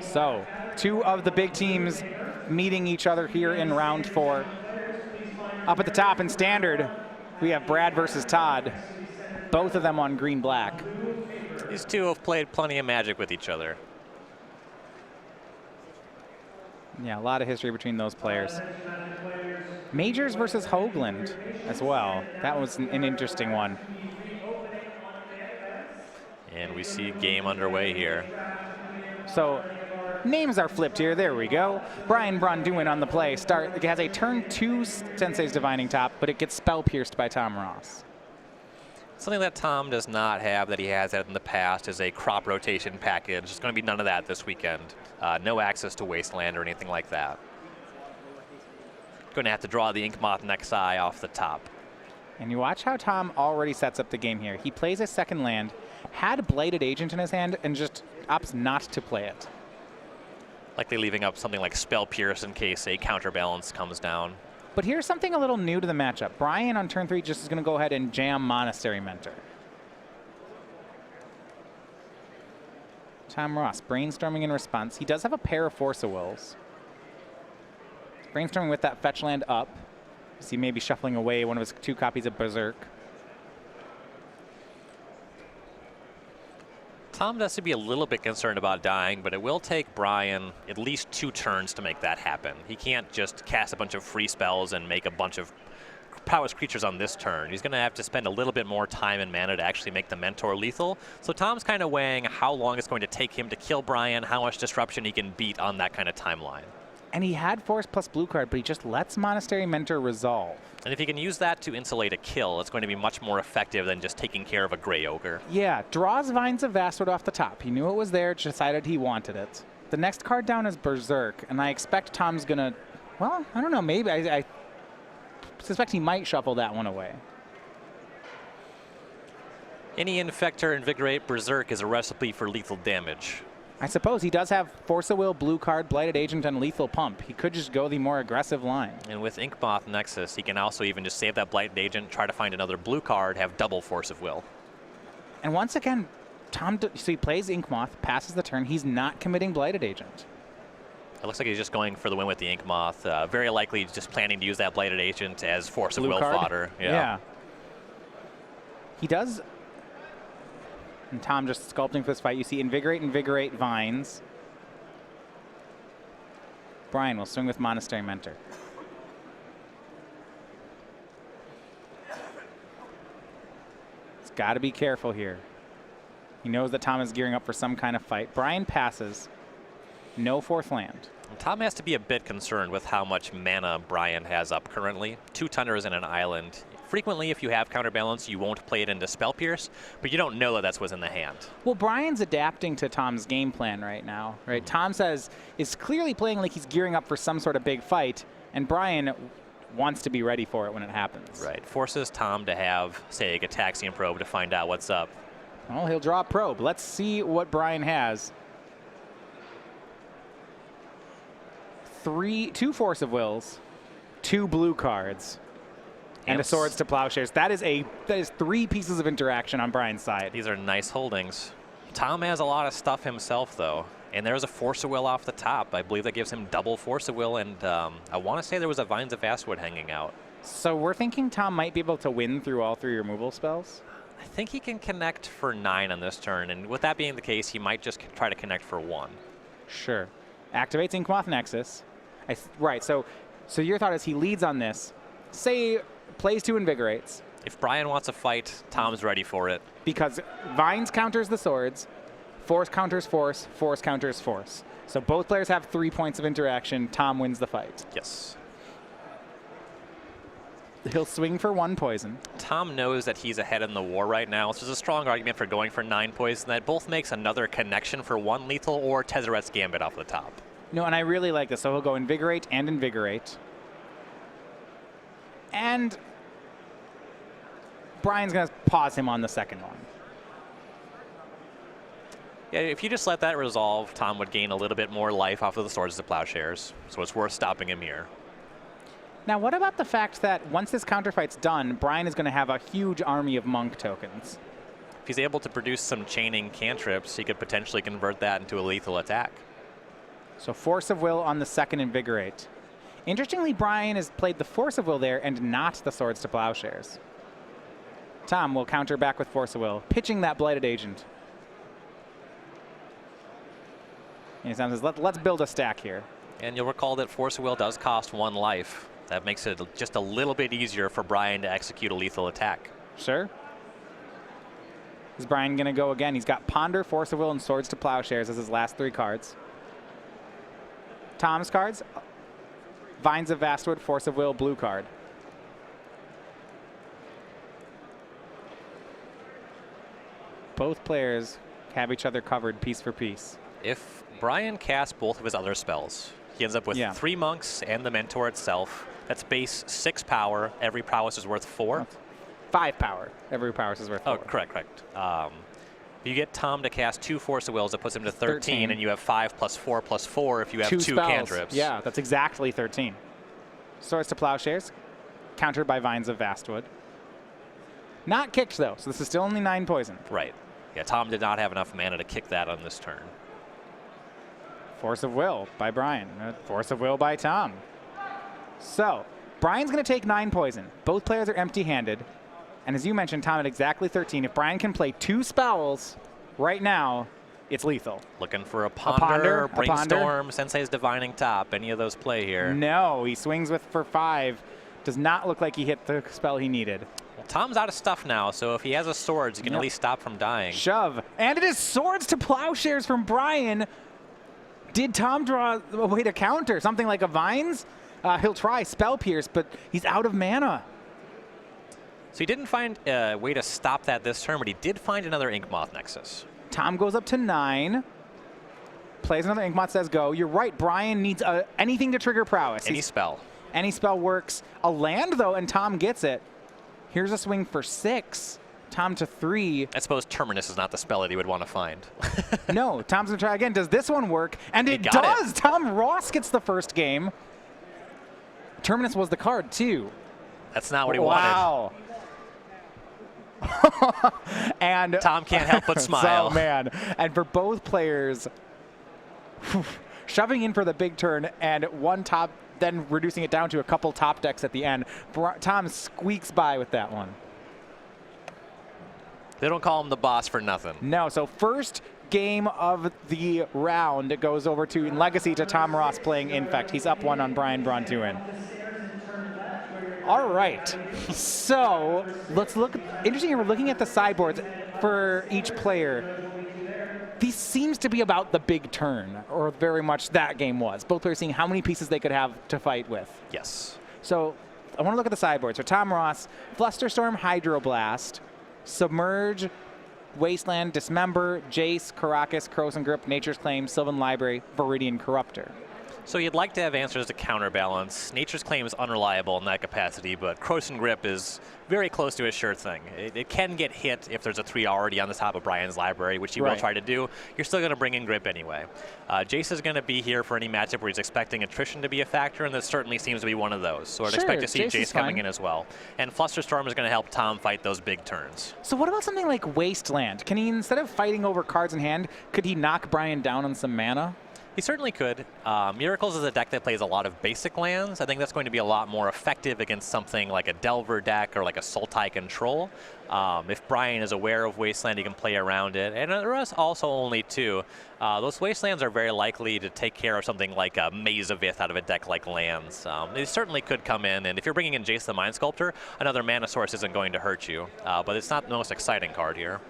So, two of the big teams meeting each other here in round 4. Up at the top in standard, we have Brad versus Todd. Both of them on green-black. These two have played plenty of Magic with each other. Yeah, a lot of history between those players. Majors versus Hoogland as well. That was an interesting one. And we see game underway here. So names are flipped here. There we go. Braun-Duin on the play. It has a turn 2 Sensei's Divining Top, but it gets spell pierced by Tom Ross. Something that Tom does not have that he has had in the past is a crop rotation package. There's going to be none of that this weekend. No access to Wasteland or anything like that. Going to have to draw the Ink Moth next eye off the top. And you watch how Tom already sets up the game here. He plays a second land, had Blighted Agent in his hand, and just opts not to play it. Likely leaving up something like Spell Pierce in case a counterbalance comes down. But here's something a little new to the matchup. Brian on turn 3 just is going to go ahead and jam Monastery Mentor. Tom Ross brainstorming in response. He does have a pair of Force of Wills. Brainstorming with that fetch land up. See, maybe shuffling away one of his 2 copies of Berserk. Tom has to be a little bit concerned about dying, but it will take Brian at least 2 turns to make that happen. He can't just cast a bunch of free spells and make a bunch of prowess creatures on this turn. He's going to have to spend a little bit more time and mana to actually make the Mentor lethal. So Tom's kind of weighing how long it's going to take him to kill Brian, how much disruption he can beat on that kind of timeline. And he had Force plus blue card, but he just lets Monastery Mentor resolve. And if he can use that to insulate a kill, it's going to be much more effective than just taking care of a Grey Ogre. Yeah, draws Vines of Vastwood off the top. He knew it was there, decided he wanted it. The next card down is Berserk, and I expect Tom's going to, well, I don't know, maybe. I suspect he might shuffle that one away. Any Infect or Invigorate Berserk is a recipe for lethal damage. I suppose he does have Force of Will, blue card, Blighted Agent, and Lethal Pump. He could just go the more aggressive line. And with Ink Moth Nexus, he can also even just save that Blighted Agent, try to find another blue card, have double Force of Will. And once again, so he plays Ink Moth, passes the turn. He's not committing Blighted Agent. It looks like he's just going for the win with the Ink Moth. Very likely just planning to use that Blighted Agent as Force of Will fodder. Yeah. He does. And Tom just sculpting for this fight. You see Invigorate, Vines. Brian will swing with Monastery Mentor. He's got to be careful here. He knows that Tom is gearing up for some kind of fight. Brian passes. No 4th land. Tom has to be a bit concerned with how much mana Brian has up currently. 2 Tundras and an island. Frequently, if you have counterbalance, you won't play it into Spell Pierce, but you don't know that that's what's in the hand. Well, Brian's adapting to Tom's game plan right now, right? Tom is clearly playing like he's gearing up for some sort of big fight, and Brian wants to be ready for it when it happens. Right. Forces Tom to have, say, a Gitaxian Probe to find out what's up. Well, he'll draw a probe. Let's see what Brian has. 2 Force of Wills, 2 blue cards, and a Swords to Plowshares. That is 3 pieces of interaction on Brian's side. These are nice holdings. Tom has a lot of stuff himself, though. And there's a Force of Will off the top. I believe that gives him double Force of Will, and I want to say there was a Vines of Vastwood hanging out. So we're thinking Tom might be able to win through all 3 removal spells? I think he can connect for 9 on this turn, and with that being the case, he might just try to connect for 1. Sure. Activates Ink Moth Nexus. Right, so your thought is he leads on this, say plays 2 Invigorates. If Brian wants a fight, Tom's ready for it. Because Vines counters the Swords, Force counters Force, Force counters Force. So both players have 3 points of interaction. Tom wins the fight. Yes. He'll swing for 1 poison. Tom knows that he's ahead in the war right now, so there's a strong argument for going for 9 poison. That both makes another connection for 1 lethal or Tezzeret's Gambit off the top. No, and I really like this. So he'll go Invigorate and Invigorate. And Brian's going to pause him on the second one. Yeah, if you just let that resolve, Tom would gain a little bit more life off of the Swords to Plowshares, so it's worth stopping him here. Now, what about the fact that once this counterfight's done, Brian is going to have a huge army of Monk tokens? If he's able to produce some chaining cantrips, he could potentially convert that into a lethal attack. So Force of Will on the second Invigorate. Interestingly, Brian has played the Force of Will there and not the Swords to Plowshares. Tom will counter back with Force of Will, pitching that Blighted Agent. And Tom says, let's build a stack here. And you'll recall that Force of Will does cost 1 life. That makes it just a little bit easier for Brian to execute a lethal attack. Sure. Is Brian going to go again? He's got Ponder, Force of Will, and Swords to Plowshares as his last 3 cards. Tom's cards, Vines of Vastwood, Force of Will, blue card. Both players have each other covered piece for piece. If Brian casts both of his other spells, he ends up with 3 monks and the Mentor itself. That's base 6 power. Every prowess is worth 4. 5 power. Every prowess is worth 4. Oh, correct. You get Tom to cast 2 Force of Wills. That puts him to 13, and you have 5 + 4 + 4 if you have 2 cantrips. Yeah, that's exactly 13. Swords to Plowshares, countered by Vines of Vastwood. Not kicked, though, so this is still only 9 poison. Right. Yeah, Tom did not have enough mana to kick that on this turn. Force of Will by Brian. Force of Will by Tom. So, Brian's going to take 9 poison. Both players are empty-handed. And as you mentioned, Tom, at exactly 13, if Brian can play 2 spells right now, it's lethal. Looking for a Ponder, Brainstorm, Sensei's Divining Top. Any of those play here? No, he swings for 5. Does not look like he hit the spell he needed. Well, Tom's out of stuff now, so if he has a Swords, he can at least stop from dying. Shove. And it is Swords to Plowshares from Brian. Did Tom draw a way to counter? Something like a Vines? He'll try Spell Pierce, but he's out of mana. So he didn't find a way to stop that this turn, but he did find another Inkmoth Nexus. Tom goes up to 9. Plays another Inkmoth, says go. You're right, Brian needs anything to trigger prowess. Any spell. Any spell works. A land, though, and Tom gets it. Here's a swing for 6. Tom to 3. I suppose Terminus is not the spell that he would want to find. No, Tom's going to try again. Does this one work? And it does! Tom Ross gets the first game. Terminus was the card, too. That's not what he wanted. Wow. And Tom can't help but smile. Oh, man. And for both players, shoving in for the big turn and one top, then reducing it down to a couple top decks at the end. Tom squeaks by with that one. They don't call him the boss for nothing. No, so first game of the round, it goes over to in Legacy to Tom Ross playing Infect. He's up 1 on Braun-Duin. All right, so let's look. Interesting, we're looking at the sideboards for each player. This seems to be about the big turn, or very much that game was. Both players seeing how many pieces they could have to fight with. Yes. So I want to look at the sideboards. So Tom Ross, Flusterstorm, Hydroblast, Submerge, Wasteland, Dismember, Jace, Karakas, Krosan Grip, Nature's Claim, Sylvan Library, Viridian Corruptor. So you'd like to have answers to counterbalance. Nature's Claim is unreliable in that capacity, but Krosan Grip is very close to a sure thing. It can get hit if there's a 3 already on the top of Brian's library, which he will try to do. You're still going to bring in Grip anyway. Jace is going to be here for any matchup where he's expecting attrition to be a factor, and this certainly seems to be one of those. So I'd expect to see Jace coming in as well. And Flusterstorm is going to help Tom fight those big turns. So what about something like Wasteland? Can he, instead of fighting over cards in hand, could he knock Brian down on some mana? He certainly could. Miracles is a deck that plays a lot of basic lands. I think that's going to be a lot more effective against something like a Delver deck or like a Sultai Control. If Brian is aware of Wasteland, he can play around it. And there is also only 2. Those Wastelands are very likely to take care of something like a Maze of Ith out of a deck like lands. They certainly could come in, and if you're bringing in Jace the Mind Sculptor, another mana source isn't going to hurt you. But it's not the most exciting card here.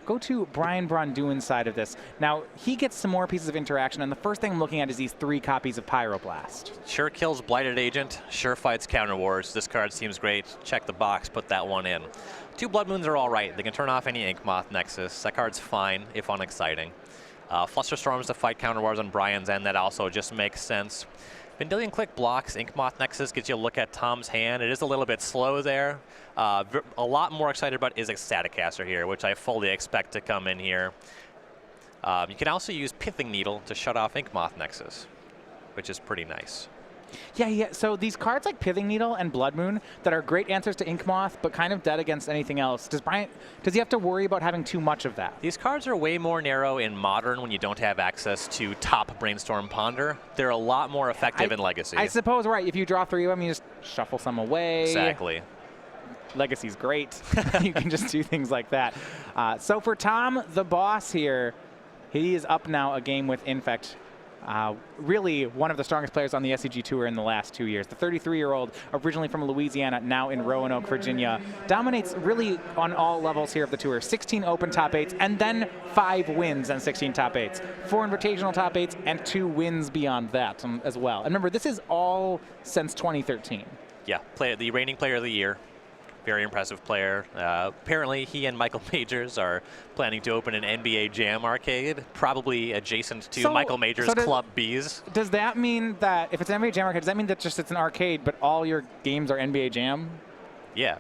Go to Braun-Duin's side of this. Now, he gets some more pieces of interaction, and the first thing I'm looking at is these 3 copies of Pyroblast. Sure kills Blighted Agent, sure fights Counter Wars. This card seems great. Check the box, put that one in. 2 Blood Moons are all right. They can turn off any Inkmoth Nexus. That card's fine, if unexciting. Flusterstorms to fight Counter Wars on Brian's end. That also just makes sense. Vendilion Click blocks Inkmoth Nexus, gets you a look at Tom's hand. It is a little bit slow there. A lot more excited about is Ecstatic Caster here, which I fully expect to come in here. You can also use Pithing Needle to shut off Inkmoth Nexus, which is pretty nice. Yeah. So these cards like Pithing Needle and Blood Moon that are great answers to Ink Moth, but kind of dead against anything else. Does he have to worry about having too much of that? These cards are way more narrow in Modern when you don't have access to top Brainstorm Ponder. They're a lot more effective in Legacy. I suppose, right. If you draw 3 of them, you just shuffle some away. Exactly. Legacy's great. You can just do things like that. So for Tom, the boss here, he is up now a game with Infect. Really one of the strongest players on the SCG Tour in the last 2 years. The 33-year-old, originally from Louisiana, now in Roanoke, Virginia, dominates really on all levels here of the tour. 16 open top 8s, and then 5 wins and 16 top 8s. 4 invitational top 8s, and 2 wins beyond that as well. And remember, this is all since 2013. Yeah, the reigning player of the year. Very impressive player. Apparently, he and Michael Majors are planning to open an NBA Jam arcade, probably adjacent to Michael Majors' Club B's. Does that mean that if it's an NBA Jam arcade, does that mean that just it's an arcade, but all your games are NBA Jam? Yeah.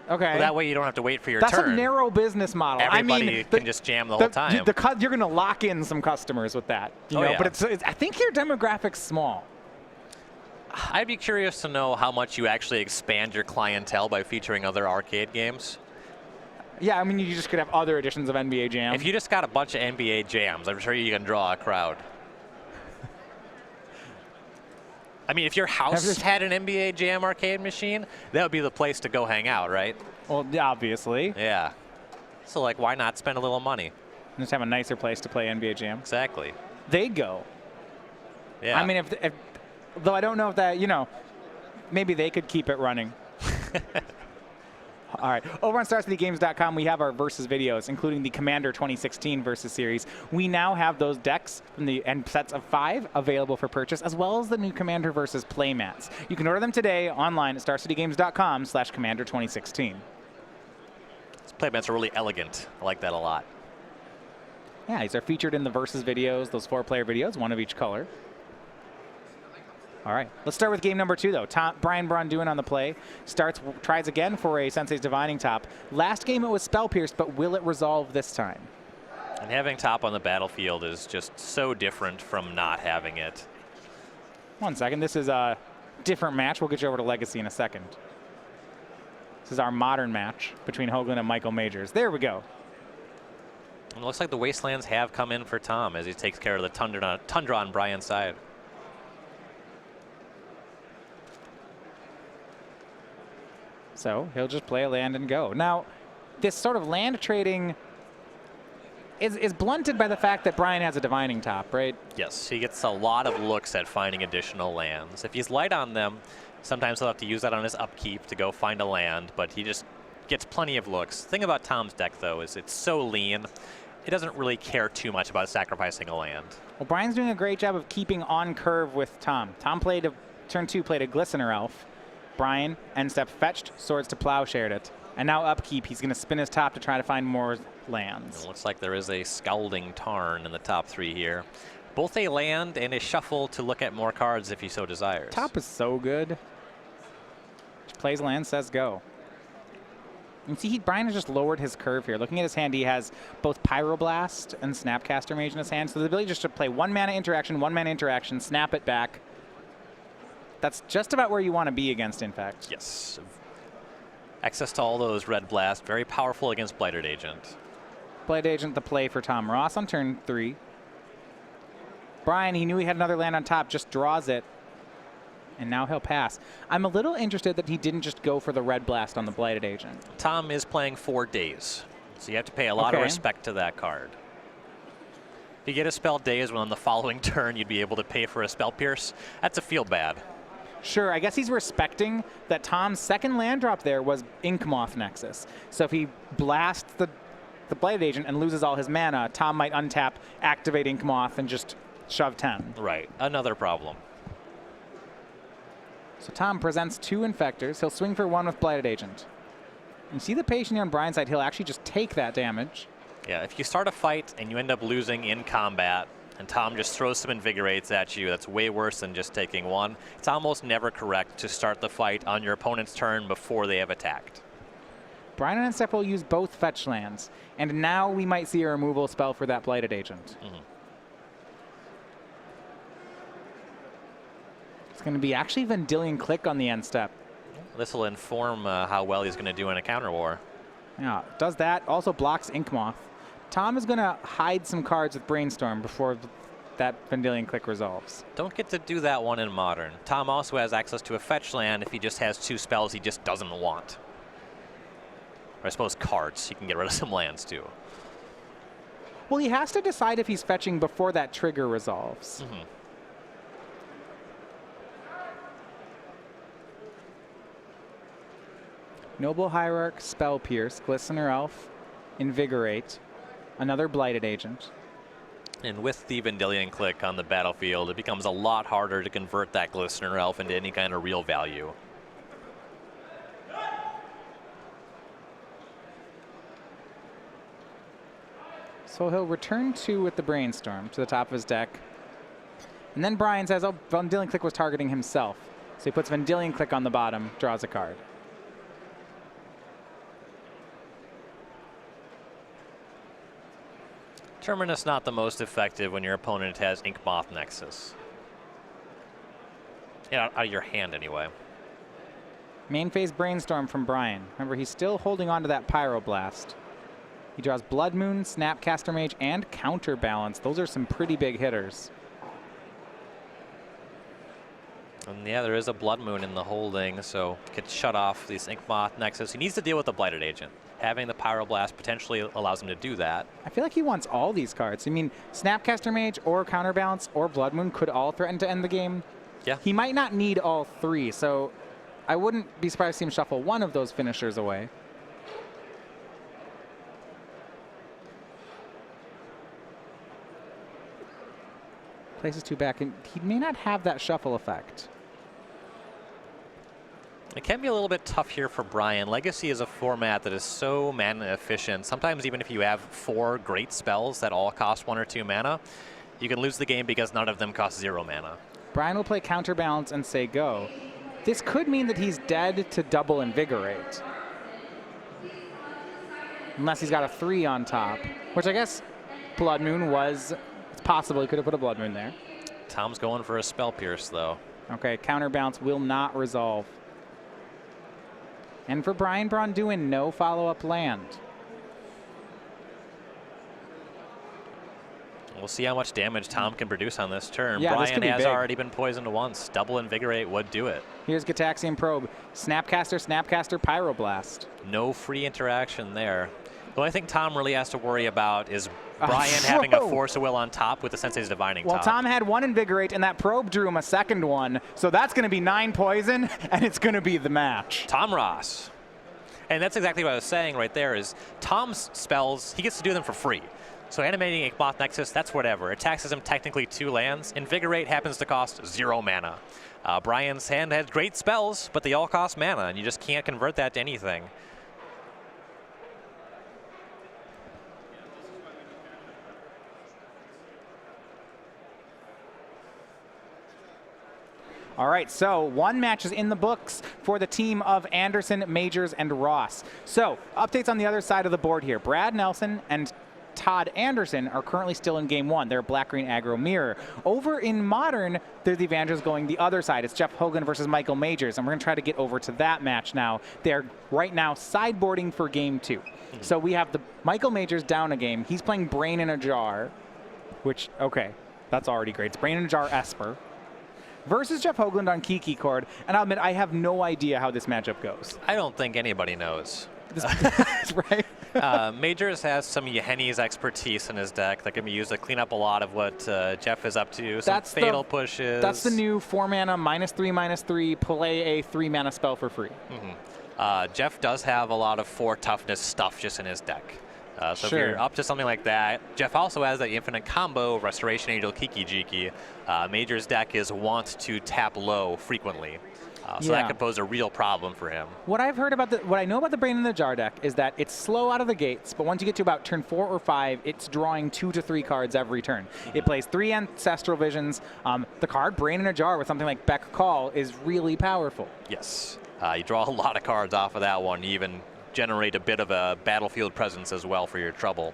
Okay. Well, that way you don't have to wait for your turn. That's a narrow business model. Everybody can just jam the whole time. You're going to lock in some customers with that. You know? Yeah. But I think your demographic's small. I'd be curious to know how much you actually expand your clientele by featuring other arcade games. Yeah, I mean, you just could have other editions of NBA Jam. If you just got a bunch of NBA Jams, I'm sure you can draw a crowd. I mean, if your house had an NBA Jam arcade machine, that would be the place to go hang out, right? Well, obviously. Yeah. So, like, why not spend a little money? Just have a nicer place to play NBA Jam. Exactly. They'd go. Yeah. I mean, though I don't know if that, maybe they could keep it running. All right. Over on StarCityGames.com, we have our Versus videos, including the Commander 2016 Versus series. We now have those decks and sets of 5 available for purchase, as well as the new Commander Versus playmats. You can order them today online at StarCityGames.com/Commander2016. These playmats are really elegant. I like that a lot. Yeah, these are featured in the Versus videos, those 4-player videos, 1 of each color. All right, let's start with game number 2, though. Brian Braun-Duin on the play. Tries again for a Sensei's Divining Top. Last game it was Spell Pierced, but will it resolve this time? And having top on the battlefield is just so different from not having it. 1 second, this is a different match. We'll get you over to Legacy in a second. This is our modern match between Hoogland and Michael Majors. There we go. And it looks like the Wastelands have come in for Tom as he takes care of the Tundra on Brian's side. So he'll just play a land and go. Now, this sort of land trading is blunted by the fact that Brian has a Divining Top, right? Yes, he gets a lot of looks at finding additional lands. If he's light on them, sometimes he'll have to use that on his upkeep to go find a land, but he just gets plenty of looks. The thing about Tom's deck, though, is it's so lean, it doesn't really care too much about sacrificing a land. Well, Brian's doing a great job of keeping on curve with Tom. Tom played turn 2 played a Glistener Elf. Brian, end step, fetched, Swords to Plowshared it. And now upkeep, he's going to spin his top to try to find more lands. It looks like there is a Scalding Tarn in the top 3 here. Both a land and a shuffle to look at more cards if he so desires. Top is so good. Plays land, says go. You see, Brian has just lowered his curve here. Looking at his hand, he has both Pyroblast and Snapcaster Mage in his hand. So the ability just to play 1 mana interaction, snap it back. That's just about where you want to be against Infect. Yes. Access to all those Red Blast. Very powerful against Blighted Agent. Blighted Agent, the play for Tom Ross on turn 3. Brian, he knew he had another land on top, just draws it. And now he'll pass. I'm a little interested that he didn't just go for the Red Blast on the Blighted Agent. Tom is playing 4 days, so you have to pay a lot of respect to that card. If you get a Spell Daze when on the following turn you'd be able to pay for a Spell Pierce, that's a feel bad. Sure, I guess he's respecting that Tom's second land drop there was Ink Moth Nexus. So if he blasts the Blighted Agent and loses all his mana, Tom might untap, activate Ink Moth, and just shove 10. Right, another problem. So Tom presents 2 Infectors. He'll swing for 1 with Blighted Agent. You see the patient on Brian's side, he'll actually just take that damage. Yeah, if you start a fight and you end up losing in combat, and Tom just throws some Invigorates at you, that's way worse than just taking 1. It's almost never correct to start the fight on your opponent's turn before they have attacked. Brian and Steph will use both fetch lands, and now we might see a removal spell for that Blighted Agent. going to be actually Vendilion Click on the end step. This will inform how well he's going to do in a counter war. Yeah, does that. Also blocks Ink Moth. Tom is going to hide some cards with Brainstorm before that Vendilion Click resolves. Don't get to do that one in Modern. Tom also has access to a fetch land if he just has 2 spells he just doesn't want. Or I suppose cards. He can get rid of some lands too. Well, he has to decide if he's fetching before that trigger resolves. Mm-hmm. Noble Hierarch, Spell Pierce, Glistener Elf, Invigorate, another Blighted Agent. And with the Vendilion Click on the battlefield, it becomes a lot harder to convert that Glistener Elf into any kind of real value. So he'll return 2 with the Brainstorm to the top of his deck. And then Brian says, oh, Vendilion Click was targeting himself. So he puts Vendilion Click on the bottom, draws a card. Terminus not the most effective when your opponent has Ink Moth Nexus. Yeah, out of your hand anyway. Main phase Brainstorm from Brian. Remember, he's still holding on to that Pyroblast. He draws Blood Moon, Snapcaster Mage, and Counterbalance. Those are some pretty big hitters. And yeah, there is a Blood Moon in the holding, so could shut off this Ink Moth Nexus. He needs to deal with the Blighted Agent. Having the Pyroblast potentially allows him to do that. I feel like he wants all these cards. I mean, Snapcaster Mage or Counterbalance or Blood Moon could all threaten to end the game. Yeah. He might not need all 3, so I wouldn't be surprised to see him shuffle one of those finishers away. Places 2 back, and he may not have that shuffle effect. It can be a little bit tough here for Brian. Legacy is a format that is so mana efficient. Sometimes even if you have 4 great spells that all cost 1 or 2 mana, you can lose the game because none of them cost 0 mana. Brian will play Counterbalance and say go. This could mean that he's dead to double Invigorate. Unless he's got a 3 on top, which I guess Blood Moon was, it's possible he could have put a Blood Moon there. Tom's going for a Spell Pierce though. Okay, Counterbalance will not resolve. And for Brian Braun-Duin, no follow-up land. We'll see how much damage Tom can produce on this turn. Yeah, Brian has big. already been poisoned once. Double Invigorate would do it. Here's Gitaxian Probe. Snapcaster, Snapcaster, Pyroblast. No free interaction there. The only thing Tom really has to worry about is Brian having a Force of Will on top with the Sensei's Divining Well, top. Tom had 1 Invigorate, and that Probe drew him a second one. So that's going to be 9 poison, and it's going to be the match. Tom Ross. And that's exactly what I was saying right there is Tom's spells, he gets to do them for free. So animating Ink Moth Nexus, that's whatever. It taxes him technically 2 lands. Invigorate happens to cost 0 mana. Brian's hand had great spells, but they all cost mana, and you just can't convert that to anything. All right, so 1 match is in the books for the team of Anderson, Majors, and Ross. So updates on the other side of the board here. Brad Nelson and Todd Anderson are currently still in game 1. They're black-green aggro mirror. Over in Modern, they're the Evangels going the other side. It's Jeff Hoagland versus Michael Majors, and we're going to try to get over to that match now. They're right now sideboarding for game 2. So we have the Michael Majors down a game. He's playing Brain in a Jar, which, okay, that's already great. It's Brain in a Jar Esper versus Jeff Hoagland on Kiki Chord, and I'll admit I have no idea how this matchup goes. I don't think anybody knows. Right? Majors has some Yahenni's expertise in his deck that can be used to clean up a lot of what Jeff is up to. Some fatal pushes. That's the new 4 mana, -3/-3, play a 3 mana spell for free. Jeff does have a lot of 4 toughness stuff just in his deck. So Sure. if you're up to something like that, Jeff also has that infinite combo, Restoration Angel, Kiki Jiki. Major's deck is wont to tap low frequently. So that could pose a real problem for him. What I've heard about what I know about the Brain in the Jar deck is that it's slow out of the gates, but once you get to about turn 4 or 5, it's drawing 2 to 3 cards every turn. It plays 3 Ancestral Visions. The card Brain in a Jar with something like Beck Call is really powerful. Yes, you draw a lot of cards off of that one. You even generate a bit of a battlefield presence as well for your trouble.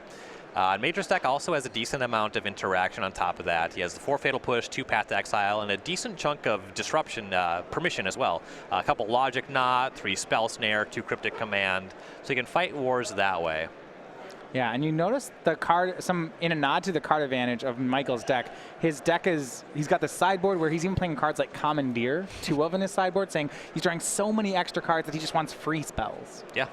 Major's deck also has a decent amount of interaction on top of that. He has the 4 Fatal Push, 2 Path to Exile, and a decent chunk of disruption permission as well. A couple Logic Knot, 3 Spell Snare, 2 Cryptic Command. So he can fight wars that way. Yeah, and you notice the card, in a nod to the card advantage of Michael's deck, his deck he's got the sideboard where he's even playing cards like Commandeer, 2 of in his sideboard, saying he's drawing so many extra cards that he just wants free spells. Yeah,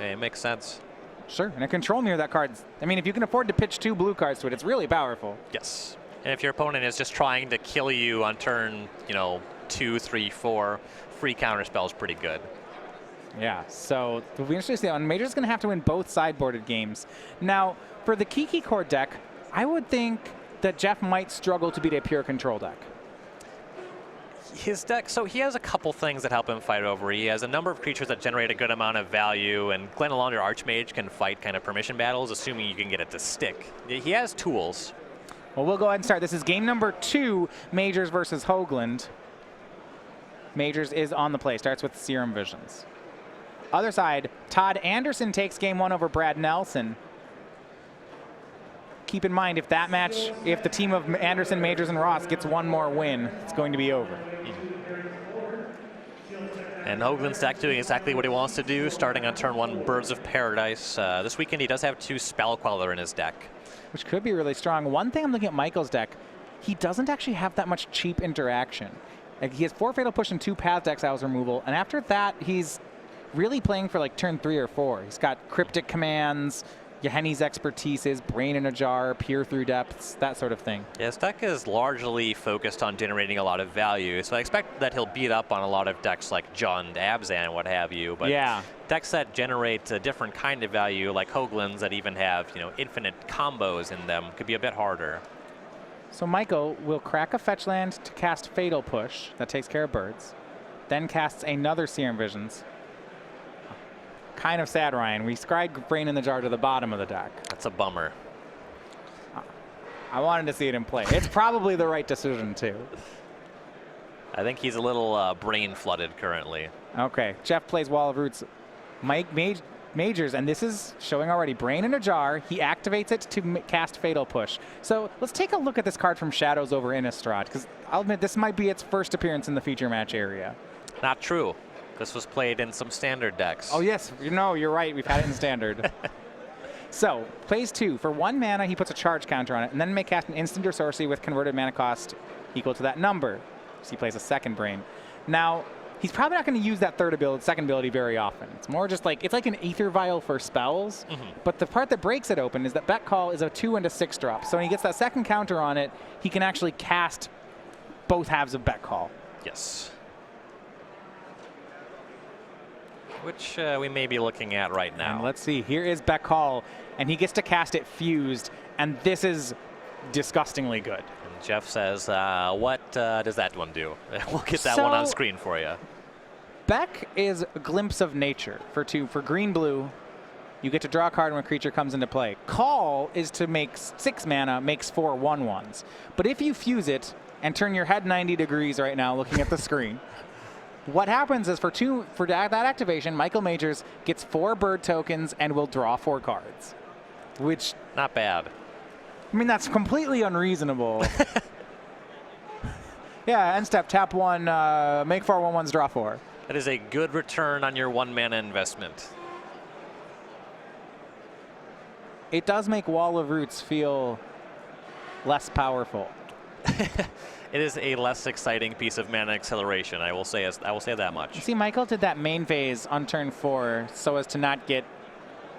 it makes sense. Sure, and a control mirror, that card, I mean, if you can afford to pitch 2 blue cards to it, it's really powerful. Yes, and if your opponent is just trying to kill you on turn, 2, 3, 4, free counter spell is pretty good. Yeah, so it'll be interesting to see that one. Major's going to have to win both sideboarded games. Now, for the Kiki core deck, I would think that Jeff might struggle to beat a pure control deck. His deck, so he has a couple things that help him fight over. He has a number of creatures that generate a good amount of value, and Glenalonder Archmage can fight kind of permission battles, assuming you can get it to stick. He has tools. Well, we'll go ahead and start. This is game number 2, Majors versus Hoogland. Majors is on the play, starts with Serum Visions. Other side, Todd Anderson takes game 1 over Brad Nelson. Keep in mind, if that match, if the team of Anderson, Majors, and Ross gets 1 more win, it's going to be over. And Hoagland's deck doing exactly what he wants to do, starting on turn 1, Birds of Paradise. This weekend he does have 2 Spell Queller in his deck, which could be really strong. One thing I'm looking at Michael's deck, he doesn't actually have that much cheap interaction. Like, he has 4 Fatal Push and 2 Path to Exile's removal, and after that, he's really playing for like turn 3 or 4. He's got Cryptic Commands, Yahenni's Expertises, Brain in a Jar, Peer Through Depths, that sort of thing. Yeah, his deck is largely focused on generating a lot of value, so I expect that he'll beat up on a lot of decks like Jund, Abzan, what have you. But yeah, decks that generate a different kind of value, like Hoagland's, that even have infinite combos in them, could be a bit harder. So Michael will crack a fetch land to cast Fatal Push, that takes care of birds, then casts another Serum Visions. Kind of sad, Ryan. We scryed Brain in the Jar to the bottom of the deck. That's a bummer. I wanted to see it in play. It's probably the right decision, too. I think he's a little brain flooded currently. Okay, Jeff plays Wall of Roots. Majors, and this is showing already, Brain in a Jar. He activates it to cast Fatal Push. So let's take a look at this card from Shadows over Innistrad, because I'll admit this might be its first appearance in the feature match area. Not true. This was played in some standard decks. Oh, yes. You're right. We've had it in standard. So, plays 2. For 1 mana, he puts a charge counter on it, and then may cast an instant or sorcery with converted mana cost equal to that number. So he plays a second Brain. Now, he's probably not going to use that second ability very often. It's more just like, it's like an Aether Vial for spells, but the part that breaks it open is that Bet Call is a 2 and a 6 drop. So when he gets that second counter on it, he can actually cast both halves of Bet Call. Yes. Which we may be looking at right now. And let's see. Here is Bet Call, and he gets to cast it fused, and this is disgustingly good. And Jeff says, what does that one do? We'll get that one on screen for you. Beck is a Glimpse of Nature for 2. For green-blue, you get to draw a card when a creature comes into play. Call is to make 6 mana, makes 4 1/1s. But if you fuse it and turn your head 90 degrees right now looking at the screen, what happens is for that activation, Michael Majors gets 4 bird tokens and will draw 4 cards. Which, not bad. I mean, that's completely unreasonable. Yeah, end step, tap 1, make 4 1/1s, draw 4. That is a good return on your 1 mana investment. It does make Wall of Roots feel less powerful. It is a less exciting piece of mana acceleration. I will say that much. You see, Michael did that main phase on turn 4 so as to not get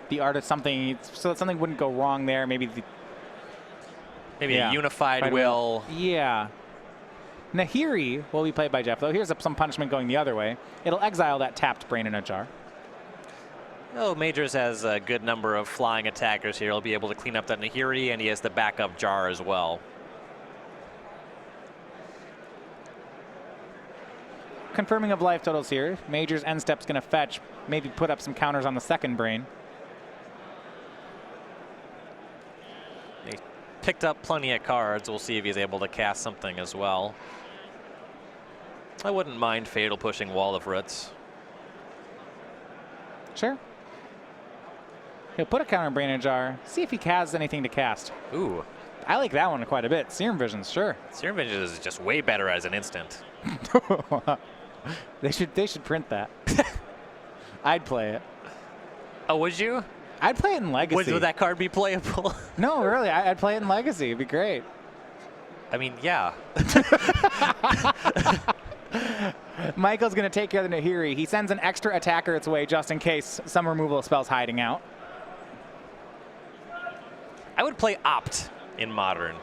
the art of something, so that something wouldn't go wrong there. Maybe a unified will. Yeah. Nahiri will be played by Jeff, though. Here's some punishment going the other way. It'll exile that tapped Brain in a Jar. Oh, Majors has a good number of flying attackers here. He'll be able to clean up that Nahiri, and he has the backup Jar as well. Confirming of life totals here. Major's end step's going to fetch, maybe put up some counters on the second Brain. He picked up plenty of cards. We'll see if he's able to cast something as well. I wouldn't mind Fatal Pushing Wall of Roots. Sure. He'll put a counter brain in a jar, see if he has anything to cast. Ooh. I like that one quite a bit. Serum Visions, sure. Serum Vision is just way better as an instant. They should print that. I'd play it. Oh, would you? I'd play it in Legacy. Would that card be playable? No, really. I'd play it in Legacy. It'd be great. I mean, yeah. Michael's going to take care of the Nahiri. He sends an extra attacker its way just in case some removal spell's hiding out. I would play Opt in Modern.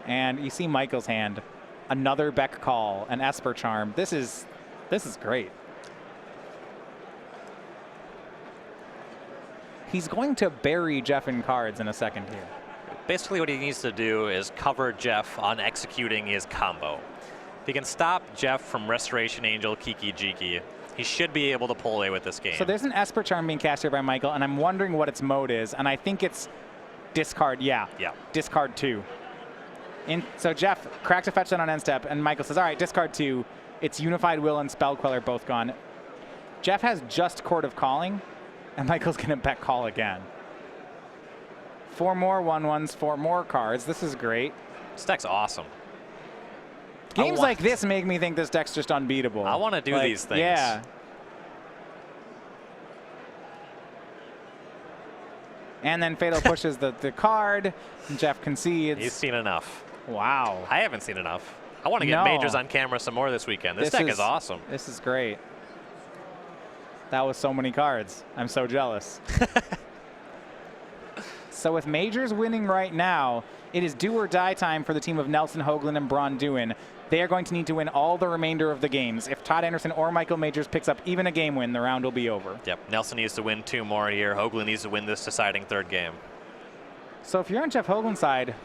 And you see Michael's hand. Another Beck Call, an Esper Charm. This is great. He's going to bury Jeff in cards in a second here. Basically what he needs to do is cover Jeff on executing his combo. If he can stop Jeff from Restoration Angel Kiki Jiki, he should be able to pull away with this game. So there's an Esper Charm being cast here by Michael, and I'm wondering what its mode is, and I think it's discard, yeah. Discard 2. So Jeff cracks a fetch down on end step, and Michael says, all right, discard 2. It's Unified Will and Spell Queller both gone. Jeff has just Court of Calling, and Michael's going to Beck Call again. 4 more 1/1s, 4 more cards. This is great. This deck's awesome. Games like this make me think this deck's just unbeatable. I want to do these things. Yeah. And then Fatal pushes the card, and Jeff concedes. He's seen enough. Wow. I haven't seen enough. I want to get Majors on camera some more this weekend. This deck is awesome. This is great. That was so many cards. I'm so jealous. So with Majors winning right now, it is do or die time for the team of Nelson-Hoogland-Braun-Duin. They are going to need to win all the remainder of the games. If Todd Anderson or Michael Majors picks up even a game win, the round will be over. Yep, Nelson needs to win 2 more here. Hoogland needs to win this deciding 3rd game. So if you're on Jeff Hoagland's side,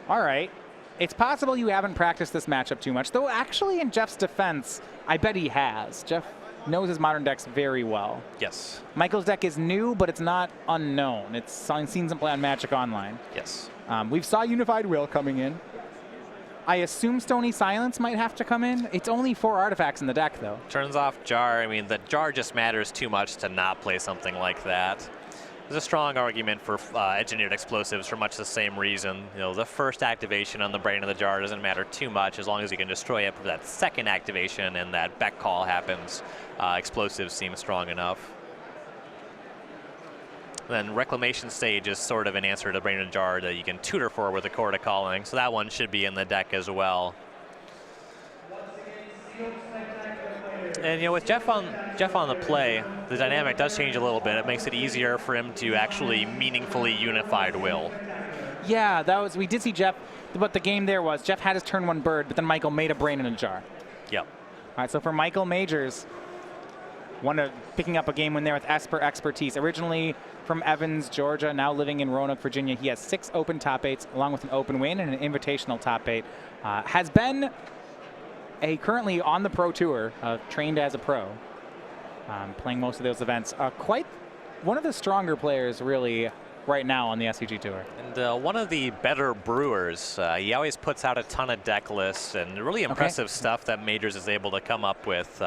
all right. It's possible you haven't practiced this matchup too much, though actually in Jeff's defense, I bet he has. Jeff knows his Modern decks very well. Yes. Michael's deck is new, but it's not unknown. It's seen some play on Magic Online. Yes. We've saw Unified Will coming in. I assume Stony Silence might have to come in. It's only 4 artifacts in the deck, though. Turns off Jar. I mean, the Jar just matters too much to not play something like that. There's a strong argument for engineered explosives for much the same reason. You know, the first activation on the brain of the Jar doesn't matter too much as long as you can destroy it for that second activation and that Beck Call happens. Explosives seem strong enough. Then Reclamation Sage is sort of an answer to Brain of the Jar that you can tutor for with a Court of Calling, so that one should be in the deck as well. And you know, with Jeff on the play, the dynamic does change a little bit. It makes it easier for him to actually meaningfully Unified Will. Yeah, we did see Jeff. What the game there was, Jeff had his turn 1 bird, but then Michael made a Brain in a Jar. Yep. All right, so for Michael Majors, picking up a game win there with Esper Expertise. Originally from Evans, Georgia, now living in Roanoke, Virginia. He has 6 open top 8s, along with an open win and an invitational top 8. Has been currently on the Pro Tour, trained as a pro, playing most of those events. Quite one of the stronger players, really, right now on the SCG Tour. And one of the better brewers. He always puts out a ton of deck lists and really impressive stuff that Majors is able to come up with.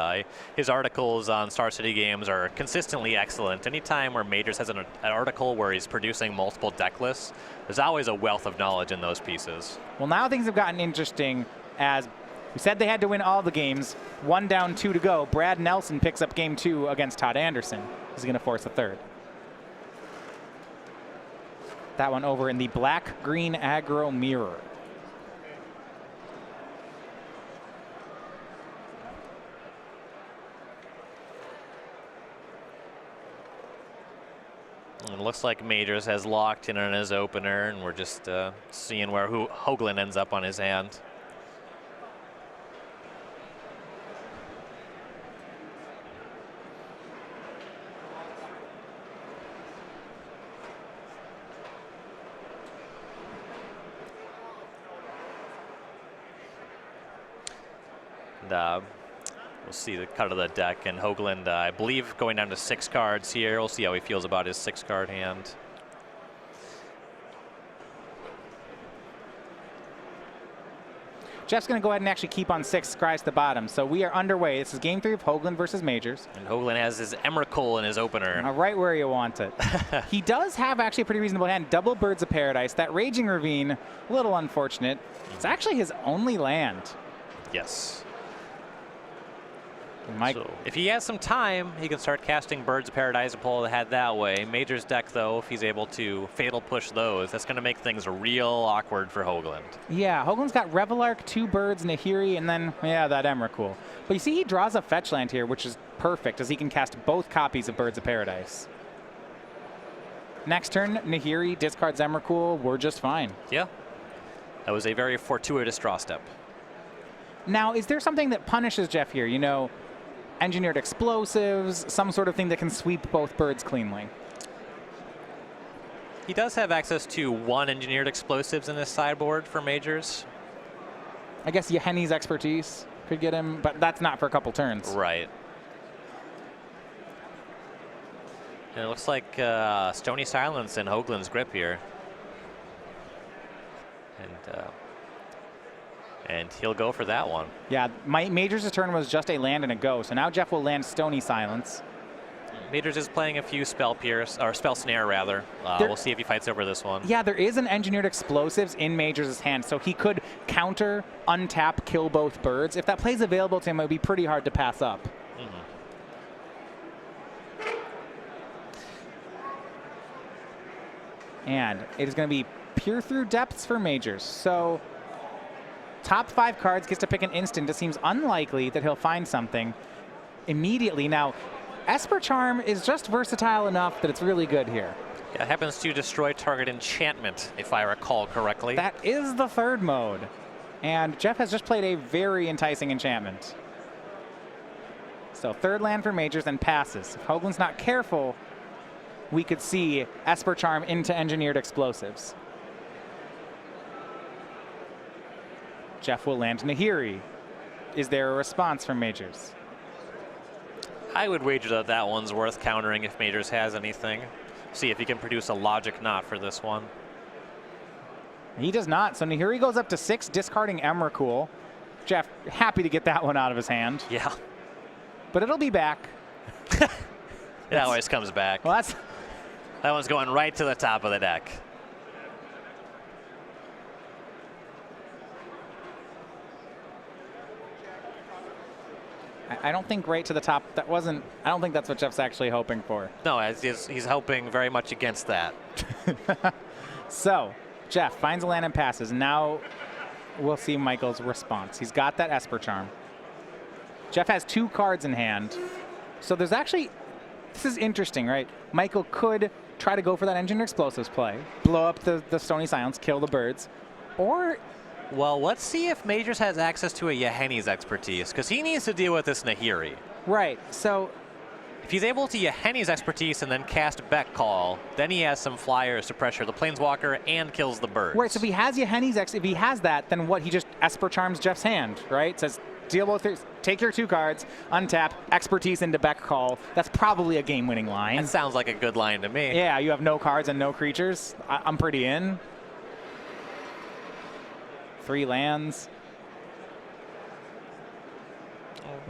His articles on Star City Games are consistently excellent. Anytime where Majors has an article where he's producing multiple deck lists, there's always a wealth of knowledge in those pieces. Well, now things have gotten interesting as we said they had to win all the games. 1 down, 2 to go. Brad Nelson picks up game 2 against Todd Anderson. He's going to force a 3rd. That one over in the black-green aggro mirror. It looks like Majors has locked in on his opener, and we're just seeing where Hoagland ends up on his hand. We'll see the cut of the deck, and Hoagland, I believe, going down to 6 cards here. We'll see how he feels about his 6-card hand. Jeff's going to go ahead and actually keep on 6, scries to the bottom. So we are underway. This is game 3 of Hoogland versus Majors. And Hoogland has his Emrakul in his opener. Right where you want it. He does have actually a pretty reasonable hand. Double Birds of Paradise. That Raging Ravine, a little unfortunate. It's actually his only land. Yes. Mike. So if he has some time, he can start casting Birds of Paradise and pull ahead that way. Major's deck, though, if he's able to Fatal Push those, that's going to make things real awkward for Hoogland. Yeah, Hoagland's got Revelark, 2 birds, Nahiri, and then, yeah, that Emrakul. But you see he draws a fetch land here, which is perfect, as he can cast both copies of Birds of Paradise. Next turn, Nahiri discards Emrakul. We're just fine. Yeah. That was a very fortuitous draw step. Now, is there something that punishes Jeff here? You know, engineered explosives, some sort of thing that can sweep both birds cleanly. He does have access to 1 engineered explosives in his sideboard for Majors. I guess Yeheni's Expertise could get him, but that's not for a couple turns. Right. And it looks like Stony Silence in Hoagland's grip here. And he'll go for that one. Yeah, Majors' turn was just a land and a go, so now Jeff will land Stony Silence. Majors is playing a few Spell Pierce, or Spell Snare rather. We'll see if he fights over this one. Yeah, there is an Engineered Explosives in Majors' hand, so he could counter, untap, kill both birds. If that play's available to him, it would be pretty hard to pass up. And it is going to be Peer Through Depths for Majors. So top 5 cards, gets to pick an instant. It seems unlikely that he'll find something immediately. Now, Esper Charm is just versatile enough that it's really good here. Yeah, it happens to destroy target enchantment, if I recall correctly. That is the 3rd mode. And Jeff has just played a very enticing enchantment. So 3rd land for Majors, then passes. If Hoagland's not careful, we could see Esper Charm into Engineered Explosives. Jeff will land Nahiri. Is there a response from Majors? I would wager that that one's worth countering if Majors has anything. See if he can produce a Logic Knot for this one. He does not, so Nahiri goes up to 6, discarding Emrakul. Jeff, happy to get that one out of his hand. Yeah. But it'll be back. It always comes back. Well, that one's going right to the top of the deck. I don't think right to the top. That wasn't. I don't think that's what Jeff's actually hoping for. No, he's hoping very much against that. So, Jeff finds a land and passes. Now we'll see Michael's response. He's got that Esper Charm. Jeff has 2 cards in hand. So there's actually, this is interesting, right? Michael could try to go for that Engineered Explosives play, blow up the Stony Silence, kill the birds, or... Well, let's see if Majors has access to a Yeheni's Expertise, because he needs to deal with this Nahiri. Right, so... If he's able to Yeheni's Expertise and then cast Beck Call, then he has some flyers to pressure the Planeswalker and kills the birds. Right, so if he has Yeheni's if he has that, then what, he just Esper Charms Jeff's hand, right? Says, deal with it, take your 2 cards, untap, Expertise into Beck Call. That's probably a game-winning line. That sounds like a good line to me. Yeah, you have no cards and no creatures. I'm pretty in. 3 lands.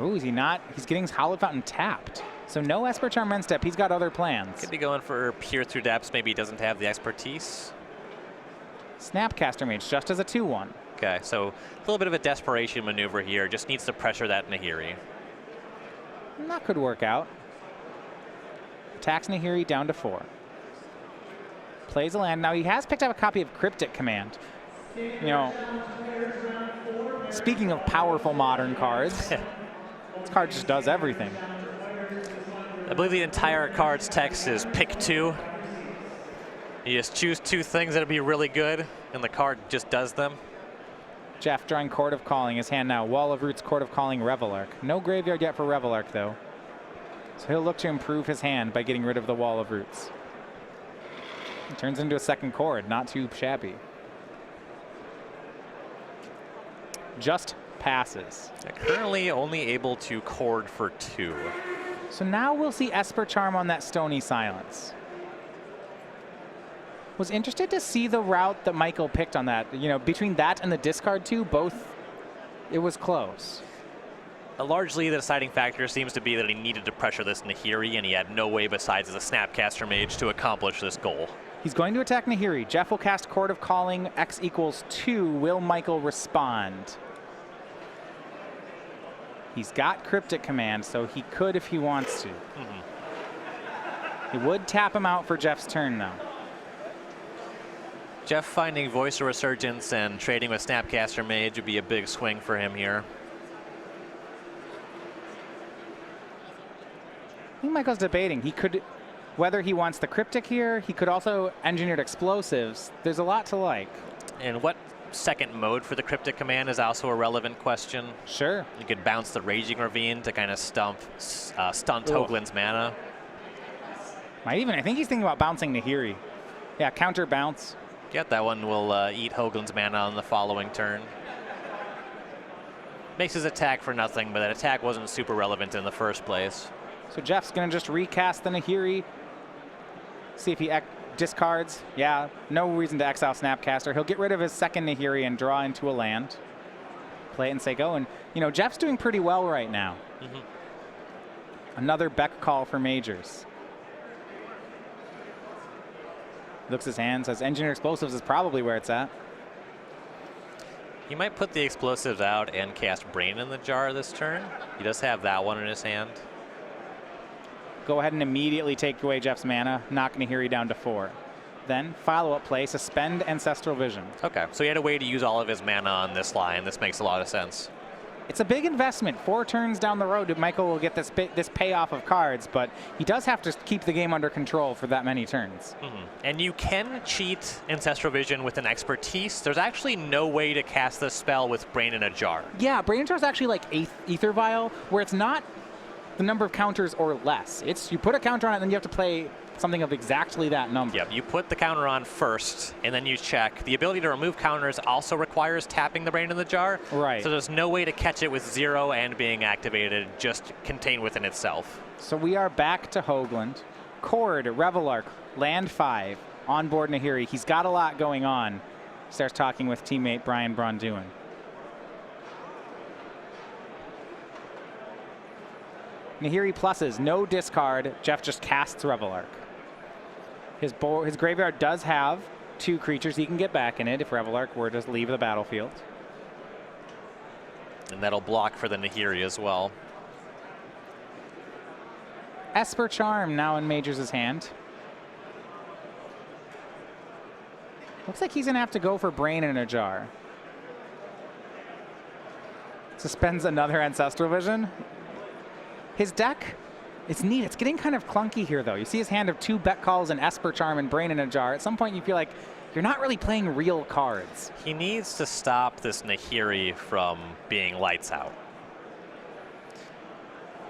Ooh, is he not? He's getting his Hallowed Fountain tapped. So no Esper Charm end step. He's got other plans. Could be going for Peer Through Depths. Maybe he doesn't have the Expertise. Snapcaster Mage, just as a 2/1. Okay, so a little bit of a desperation maneuver here. Just needs to pressure that Nahiri. That could work out. Attacks Nahiri down to 4. Plays a land. Now he has picked up a copy of Cryptic Command. You know, speaking of powerful modern cards, this card just does everything. I believe the entire card's text is pick 2. You just choose 2 things that'll be really good, and the card just does them. Jeff drawing Court of Calling. His hand now, Wall of Roots, Court of Calling, Revelark. No graveyard yet for Revelark, though. So he'll look to improve his hand by getting rid of the Wall of Roots. It turns into a 2nd chord, not too shabby. Just passes. Currently only able to chord for 2. So now we'll see Esper Charm on that Stony Silence. Was interested to see the route that Michael picked on that. You know, between that and the discard 2, both it was close. Largely, the deciding factor seems to be that he needed to pressure this Nahiri, and he had no way besides as a Snapcaster Mage to accomplish this goal. He's going to attack Nahiri. Jeff will cast Chord of Calling, X equals 2. Will Michael respond? He's got Cryptic Command, so he could if he wants to. He would tap him out for Jeff's turn, though. Jeff finding Voice of Resurgence and trading with Snapcaster Mage would be a big swing for him here. I think Michael's debating. He could, whether he wants the Cryptic here, he could also Engineered Explosives. There's a lot to like. And what second mode for the Cryptic Command is also a relevant question. Sure. You could bounce the Raging Ravine to kind of stunt Hoogland's mana. Might even, I think he's thinking about bouncing Nahiri. Yeah, counter bounce. Get that one will eat Hoogland's mana on the following turn. Makes his attack for nothing, but that attack wasn't super relevant in the first place. So Jeff's going to just recast the Nahiri. See if he discards. Yeah, no reason to exile Snapcaster. He'll get rid of his second Nahiri and draw into a land. Play it and say go. And, you know, Jeff's doing pretty well right now. Another Beck call for Majors. Looks his hand, says Engineer Explosives is probably where it's at. He might put the explosives out and cast Brain in the Jar this turn. He does have that one in his hand. Go ahead and immediately take away Jeff's mana, knock Nahiri down to 4. Then, follow-up play, suspend Ancestral Vision. Okay, so he had a way to use all of his mana on this line. This makes a lot of sense. It's a big investment. 4 turns down the road, Michael will get this payoff of cards, but he does have to keep the game under control for that many turns. And you can cheat Ancestral Vision with an Expertise. There's actually no way to cast this spell with Brain in a Jar. Yeah, Brain in a Jar is actually like Aether Vial, where it's not the number of counters or less. It's you put a counter on it, and then you have to play something of exactly that number. Yep, you put the counter on first, and then you check. The ability to remove counters also requires tapping the Brain in the Jar. Right. So there's no way to catch it with 0 and being activated, just contained within itself. So we are back to Hoogland. Chord, Revelark, land 5, on board Nahiri. He's got a lot going on. Starts talking with teammate Brian Braun-Duin. Nahiri pluses, no discard. Jeff just casts Revelark. His graveyard does have 2 creatures he can get back in it if Revelark were to leave the battlefield. And that'll block for the Nahiri as well. Esper Charm now in Majors' hand. Looks like he's going to have to go for Brain in a Jar. Suspends another Ancestral Vision. His deck, it's neat. It's getting kind of clunky here, though. You see his hand of 2 Beck Calls and Esper Charm and Brain in a Jar. At some point, you feel like you're not really playing real cards. He needs to stop this Nahiri from being lights out.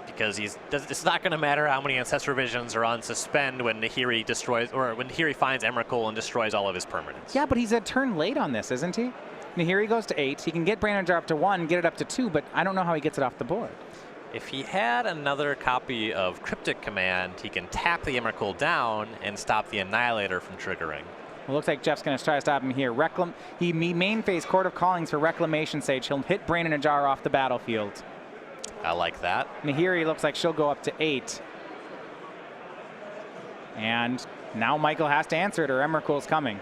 Because it's not going to matter how many Ancestral Visions are on suspend when Nahiri destroys, or when Nahiri finds Emrakul and destroys all of his permanents. Yeah, but he's a turn late on this, isn't he? Nahiri goes to 8. He can get Brain in a Jar up to 1, get it up to 2, but I don't know how he gets it off the board. If he had another copy of Cryptic Command, he can tap the Emrakul down and stop the Annihilator from triggering. Well, looks like Jeff's going to try to stop him here. He main phase Court of Callings for Reclamation Sage. He'll hit Brain in a Jar off the battlefield. I like that. Nahiri looks like she'll go up to 8. And now Michael has to answer it or Emrakul's coming.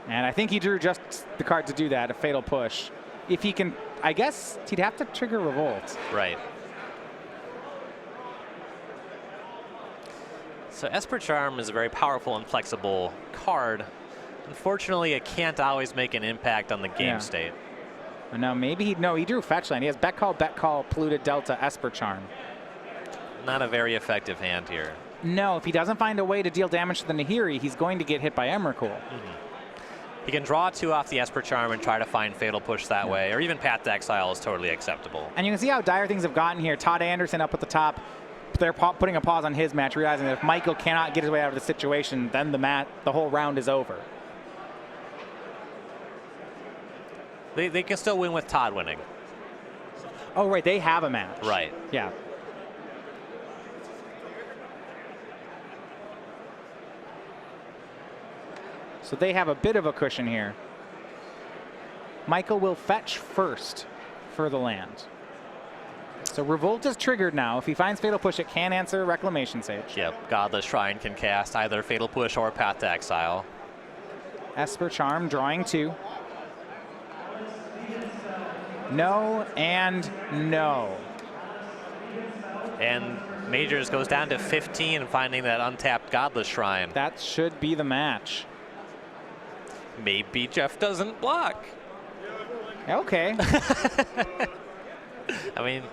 And I think he drew just the card to do that, a Fatal Push. If he can, I guess he'd have to trigger Revolt. Right. So Esper Charm is a very powerful and flexible card. Unfortunately, it can't always make an impact on the game state. No, maybe he drew Fetchland. He has Beck Call, Polluted Delta, Esper Charm. Not a very effective hand here. No, if he doesn't find a way to deal damage to the Nahiri, he's going to get hit by Emrakul. He can draw 2 off the Esper Charm and try to find Fatal Push that way, or even Path to Exile is totally acceptable. And you can see how dire things have gotten here. Todd Anderson up at the top. They're putting a pause on his match, realizing that if Michael cannot get his way out of the situation, then the whole round is over. They can still win with Todd winning. Oh, right. They have a match. Right. Yeah. So they have a bit of a cushion here. Michael will fetch first for the land. So Revolt is triggered now. If he finds Fatal Push, it can answer Reclamation Sage. Yep, Godless Shrine can cast either Fatal Push or Path to Exile. Esper Charm drawing 2. No and no. And Majors goes down to 15, finding that untapped Godless Shrine. That should be the match. Maybe Jeff doesn't block. Okay. I mean,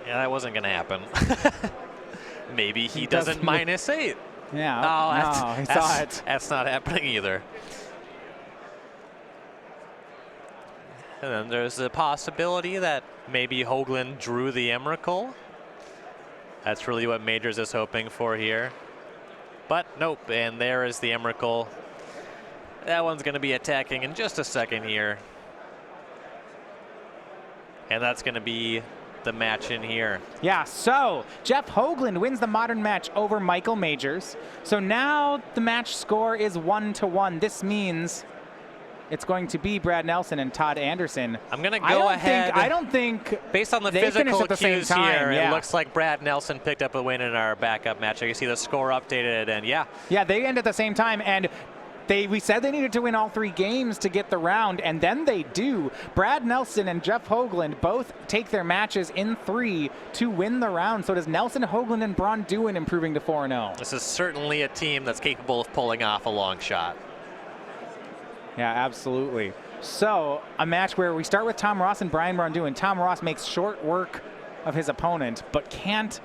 yeah, that wasn't going to happen. Maybe he doesn't -8. Yeah. No, he saw it. That's not happening either. And then there's the possibility that maybe Hoogland drew the Emrakul. That's really what Majors is hoping for here. But nope, and there is the Emrakul. That one's going to be attacking in just a second here. And that's going to be the match in here. Yeah, so Jeff Hoogland wins the modern match over Michael Majors. So now the match score is 1-1. This means it's going to be Brad Nelson and Todd Anderson. I'm going to go ahead. I don't think based on the they physical at the same cues time, here, yeah. It looks like Brad Nelson picked up a win in our backup match. You can see the score updated, and yeah. Yeah, they end at the same time, and we said they needed to win all 3 games to get the round, and then they do. Brad Nelson and Jeff Hoogland both take their matches in 3 to win the round. So does Nelson-Hoogland-Braun-Duin improving to 4-0. This is certainly a team that's capable of pulling off a long shot. Yeah, absolutely. So a match where we start with Tom Ross and Brian Braun-Duin. Tom Ross makes short work of his opponent, but can't